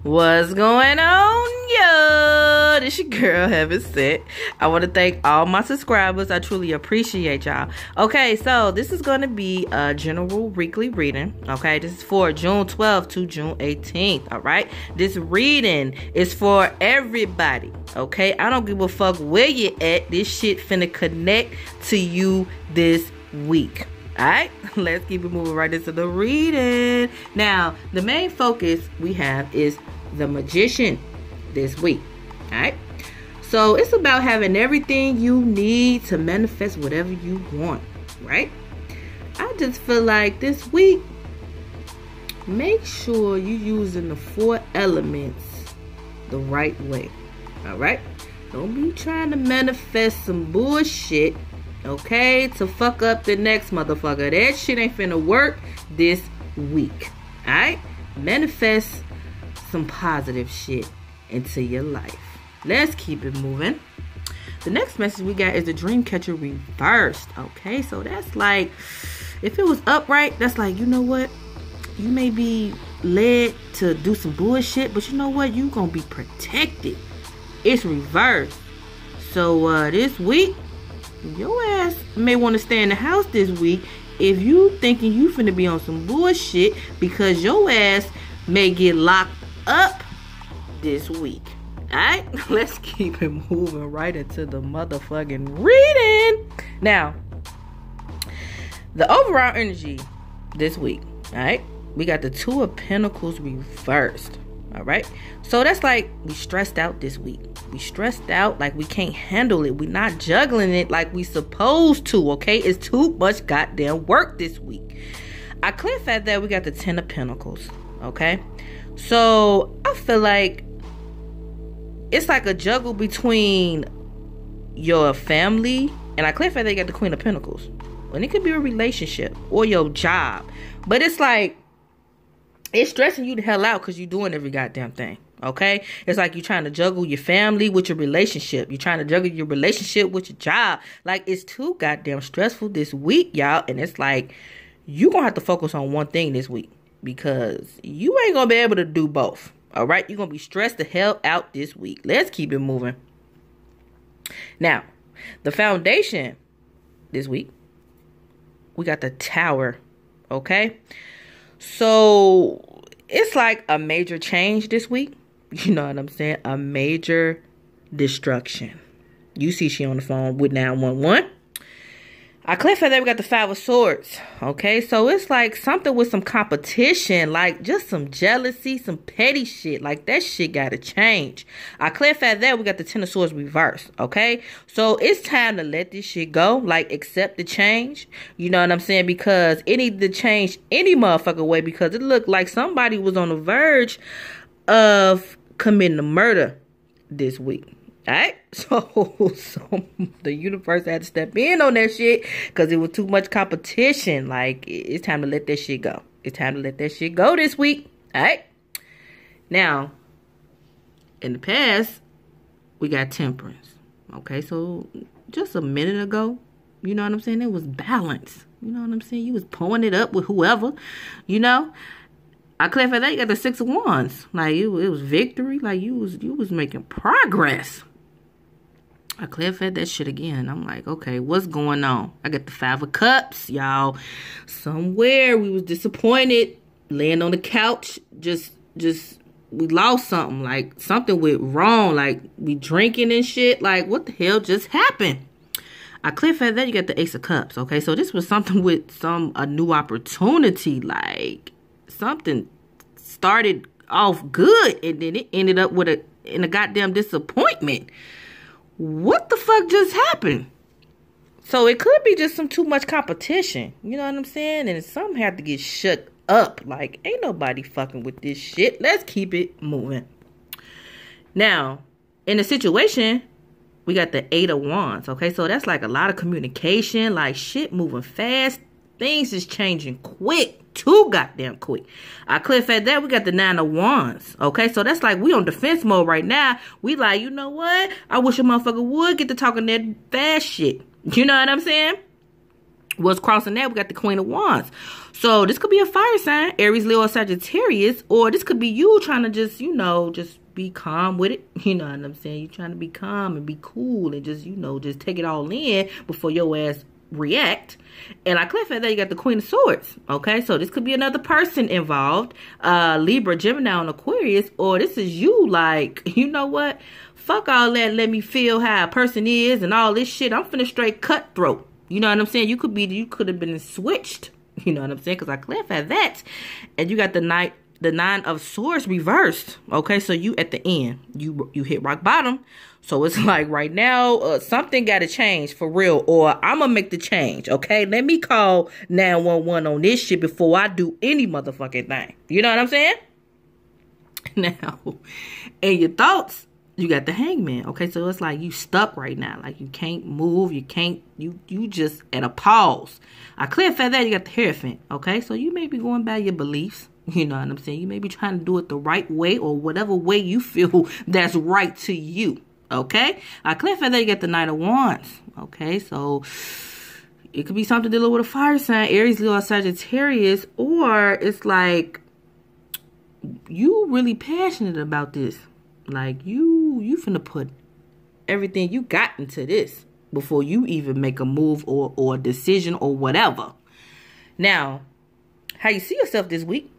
What's going on, yo? This your girl, Heaven Sent. I want to thank all my subscribers. I truly appreciate y'all. Okay, so this is going to be a general weekly reading. Okay, this is for June 12th to June 18th. All right, this reading is for everybody. Okay, I don't give a fuck where you at. This shit finna connect to you this week. Alright, let's keep it moving right into the reading. Now, the main focus we have is the Magician this week. Alright, so it's about having everything you need to manifest whatever you want, right? I just feel like this week, make sure you're using the 4 elements the right way. Alright, don't be trying to manifest some bullshit, okay, to fuck up the next motherfucker. That shit ain't finna work this week. Alright? Manifest some positive shit into your life. Let's keep it moving. The next message we got is the dream catcher reversed. Okay, so that's like, if it was upright, that's like, you know what? You may be led to do some bullshit, but you know what? You gonna be protected. It's reversed. So this week, your ass may want to stay in the house this week if you thinking you finna be on some bullshit, because your ass may get locked up this week. Alright? Let's keep it moving right into the motherfucking reading. Now, the overall energy this week, alright? We got the 2 of Pentacles reversed. Alright? So that's like we stressed out this week. We stressed out like we can't handle it. We're not juggling it like we supposed to, okay? It's too much goddamn work this week. I clarified that we got the 10 of Pentacles, okay? So I feel like it's like a juggle between your family, and I clarified that you got the Queen of Pentacles. And it could be a relationship or your job. But it's like, it's stressing you the hell out because you're doing every goddamn thing. Okay? It's like you're trying to juggle your family with your relationship. You're trying to juggle your relationship with your job. Like, it's too goddamn stressful this week, y'all. And it's like, you're going to have to focus on one thing this week, because you ain't going to be able to do both. All right? You're going to be stressed the hell out this week. Let's keep it moving. Now, the foundation this week, we got the Tower. Okay? So, it's like a major change this week. You know what I'm saying? A major destruction. You see she on the phone with 911. I clarified that we got the 5 of Swords. Okay, so it's like something with some competition. Like just some jealousy, some petty shit. Like that shit gotta change. I clarified that we got the 10 of Swords reversed. Okay, so it's time to let this shit go. Like accept the change. You know what I'm saying? Because it needs to change any motherfucking way. Because it looked like somebody was on the verge of committing a murder this week. Alright, so the universe had to step in on that shit because it was too much competition. Like, it's time to let that shit go. It's time to let that shit go this week. Alright, now in the past we got Temperance. Okay, so just a minute ago, you know what I'm saying, it was balance. You know what I'm saying, you was pulling it up with whoever, you know. I clarified that you got the 6 of Wands. Like it was victory. Like you was making progress. I clarified that shit again. I'm like, okay, what's going on? I got the 5 of Cups, y'all. Somewhere we was disappointed, laying on the couch, just we lost something. Like something went wrong. Like we drinking and shit. Like what the hell just happened? I clarified that you got the Ace of Cups. Okay, so this was something with a new opportunity. Like something started off good and then it ended up with a goddamn disappointment. What the fuck just happened? So it could be just some too much competition. You know what I'm saying? And some have to get shut up. Like, ain't nobody fucking with this shit. Let's keep it moving. Now, in the situation, we got the 8 of Wands. Okay, so that's like a lot of communication. Like, shit moving fast. Things is changing quick. Too goddamn quick. I clarified that we got the 9 of Wands. Okay, so that's like we on defense mode right now. We like, you know what? I wish a motherfucker would get to talking that fast shit. You know what I'm saying? What's crossing that? We got the Queen of Wands. So this could be a fire sign, Aries, Leo, or Sagittarius, or this could be you trying to just, you know, just be calm with it. You know what I'm saying? You're trying to be calm and be cool and just, you know, just take it all in before your ass react. And I clarified that you got the Queen of Swords. Okay, so this could be another person involved, Libra, Gemini, and Aquarius, or this is you like, you know what? Fuck all that. Let me feel how a person is and all this shit. I'm finna straight cutthroat. You know what I'm saying? You could have been switched. You know what I'm saying? Because I clarified that. And you got the Nine of Swords reversed. Okay, so you at the end, you hit rock bottom. So it's like right now, something got to change for real, or I'm gonna make the change. Okay, let me call 911 on this shit before I do any motherfucking thing. You know what I'm saying? Now, in your thoughts, you got the Hangman. Okay, so it's like you stuck right now. Like you can't move. You can't. You just at a pause. I clarified that you got the Hierophant. Okay, so you may be going by your beliefs. You know what I'm saying? You may be trying to do it the right way or whatever way you feel that's right to you. Okay? I clarified that you got the Knight of Wands. Okay? So, it could be something dealing with a fire sign, Aries, Leo, or Sagittarius. Or, it's like, you really passionate about this. Like, you finna put everything you got into this before you even make a move or a decision or whatever. Now, how you see yourself this week?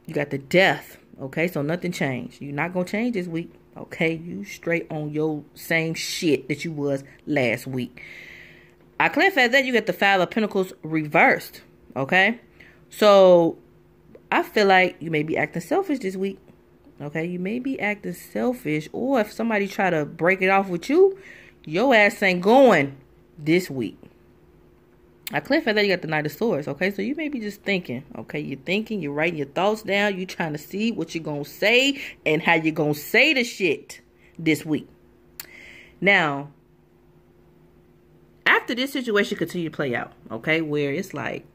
You got the Death, okay? So nothing changed. You're not going to change this week, okay? You straight on your same shit that you was last week. I clarified that you got the Five of Pentacles reversed, okay? So I feel like you may be acting selfish this week, okay? You may be acting selfish, or if somebody try to break it off with you, your ass ain't going this week. I clarified that you got the Knight of Swords, okay? So you may be just thinking, okay? You're thinking, you're writing your thoughts down. You're trying to see what you're going to say and how you're going to say the shit this week. Now, after this situation continue to play out, okay? Where it's like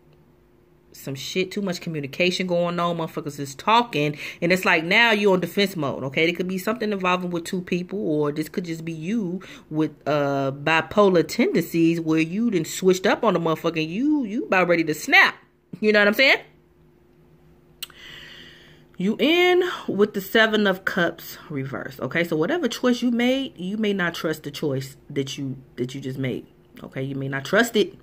some shit, too much communication going on. Motherfuckers is talking. And it's like now you're on defense mode, okay? It could be something involving with two people, or this could just be you with bipolar tendencies where you done switched up on the motherfucker. You about ready to snap. You know what I'm saying? You in with the Seven of Cups reversed, okay? So whatever choice you made, you may not trust the choice that you just made, okay? You may not trust it.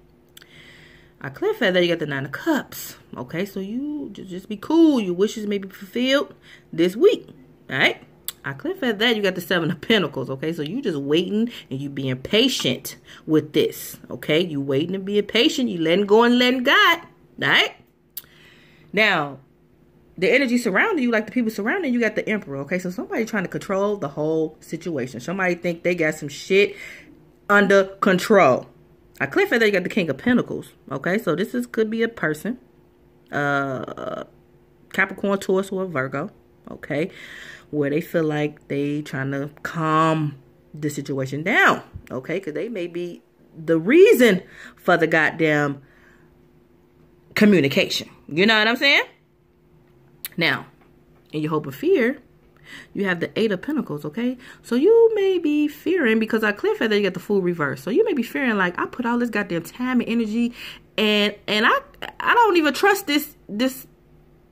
I clarified that you got the Nine of Cups. Okay, so you just be cool. Your wishes may be fulfilled this week. Alright? I clarified that you got the Seven of Pentacles. Okay, so you just waiting and you being patient with this. Okay, you waiting and being patient. You letting go and letting God. Alright? Now, the energy surrounding you, like the people surrounding you, got the Emperor. Okay, so somebody trying to control the whole situation. Somebody think they got some shit under control. I clarified that you got the King of Pentacles. Okay, so this could be a person. Capricorn, Taurus, or Virgo. Okay, where they feel like they trying to calm the situation down. Okay, because they may be the reason for the goddamn communication. You know what I'm saying? Now, in your hope of fear, you have the Eight of Pentacles, okay? So you may be fearing, because I clarified that you got the Fool reverse. So you may be fearing like, I put all this goddamn time and energy and I don't even trust this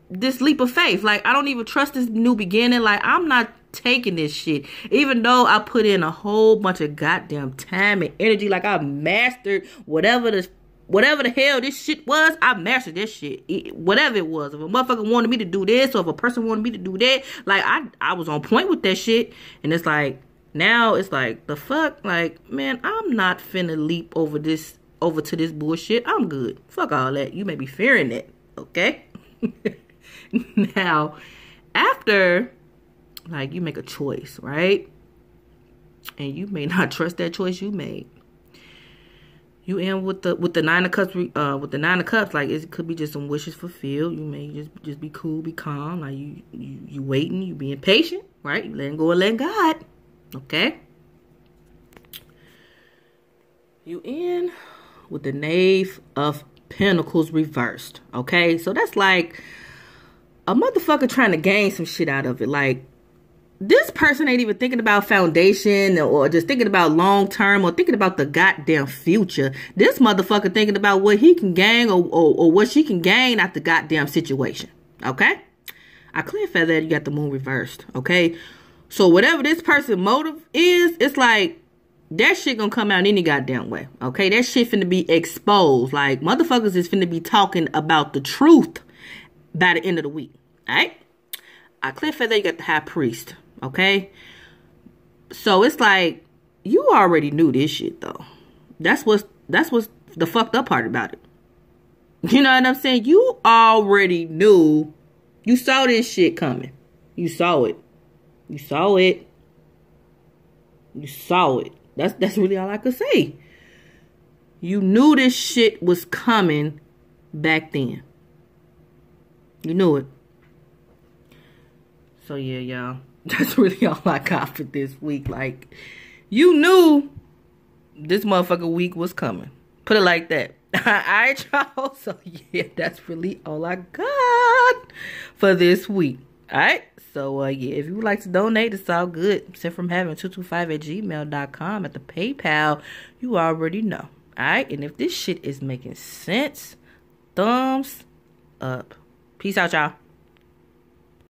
leap of faith. Like, I don't even trust this new beginning. Like, I'm not taking this shit. Even though I put in a whole bunch of goddamn time and energy, like I mastered whatever the hell this shit was, I mastered this shit. Whatever it was. If a motherfucker wanted me to do this, or if a person wanted me to do that, like, I was on point with that shit. And it's like, now it's like, the fuck? Like, man, I'm not finna leap over to this bullshit. I'm good. Fuck all that. You may be fearing that, okay? Now, after, like, you make a choice, right? And you may not trust that choice you made. You end with the Nine of Cups. With the Nine of Cups, like, it could be just some wishes fulfilled. You may just be cool, be calm. Like, you waiting, you being patient, right? You letting go and letting God. Okay. You end with the Knave of Pentacles reversed. Okay, so that's like a motherfucker trying to gain some shit out of it. Like, this person ain't even thinking about foundation or just thinking about long term or thinking about the goddamn future. This motherfucker thinking about what he can gain or what she can gain out the goddamn situation. Okay? I clear feather that you got the moon reversed. Okay? So whatever this person's motive is, it's like that shit gonna come out any goddamn way. Okay? That shit finna be exposed. Like, motherfuckers is finna be talking about the truth by the end of the week. Alright? I clear feather you got the high priest. Okay? So it's like, you already knew this shit though. That's what's the fucked up part about it. You know what I'm saying? You already knew. You saw this shit coming. You saw it. You saw it. You saw it. That's really all I could say. You knew this shit was coming back then. You knew it. So yeah, y'all. That's really all I got for this week. Like, you knew this motherfucking week was coming. Put it like that. Alright, y'all. So yeah, that's really all I got for this week. Alright. So yeah, if you would like to donate, it's all good. Send from heaven 225@gmail.com at the PayPal. You already know. Alright. And if this shit is making sense, thumbs up. Peace out, y'all.